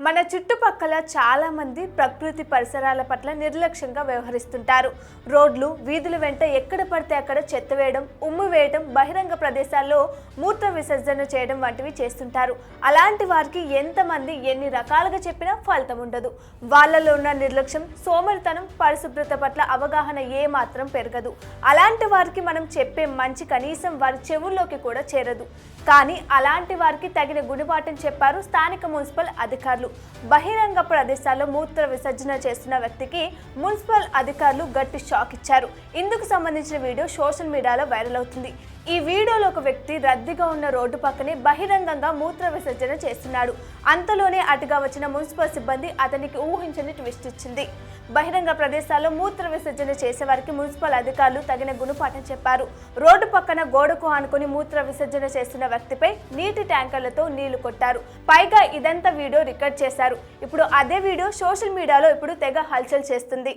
మన చుట్టుపక్కల చాలా మంది ప్రకృతి పరిసరాల పట్ల నిర్లక్ష్యంగా వ్యవహరిస్తుంటారు. రోడ్లు, వీధుల వెంట ఎక్కడ పడితే అక్కడ చెత్త వేయడం, ఉమ్ము వేయడం, బహిరంగ ప్రదేశాల్లో మూత్ర విసర్జన చేయడం వంటివి చేస్తుంటారు. అలాంటి వారికి ఎంతమంది ఎన్ని రకాలుగా చెప్పినా ఫలితం ఉండదు. వాళ్ళలో ఉన్న నిర్లక్ష్యం, సోమరితనం, పరిశుభ్రత పట్ల అవగాహన ఏమాత్రం పెరగదు. అలాంటి వారికి మనం చెప్పే మంచి కనీసం వారి చెవుల్లోకి కూడా చేరదు. కానీ అలాంటి వారికి తగిన గుణపాఠం చెప్పారు స్థానిక మున్సిపల్ అధికారులు. బహిరంగ ప్రదేశాల్లో మూత్ర విసర్జన చేస్తున్న వ్యక్తికి మున్సిపల్ అధికారులు గట్టి షాక్ ఇచ్చారు. ఇందుకు సంబంధించిన వీడియో సోషల్ మీడియాలో వైరల్ అవుతుంది. ఈ వీడియోలో ఒక వ్యక్తి రద్దీగా ఉన్న రోడ్డు పక్కనే బహిరంగంగా మూత్ర విసర్జన చేస్తున్నాడు. అంతలోనే అటుగా వచ్చిన మున్సిపల్ సిబ్బంది అతనికి ఊహించని ట్విస్ట్ ఇచ్చింది. బహిరంగ ప్రదేశాల్లో మూత్ర విసర్జన చేసేవారికి మున్సిపల్ అధికారులు తగిన గుణపాఠం చెప్పారు. రోడ్డు పక్కన గోడకు ఆనుకుని మూత్ర విసర్జన చేస్తున్న వ్యక్తిపై నీటి ట్యాంకర్లతో నీళ్లు కొట్టారు. పైగా ఇదంతా వీడియో రికార్డ్ చేశారు. ఇప్పుడు అదే వీడియో సోషల్ మీడియాలో తెగ హల్చల్ చేస్తుంది.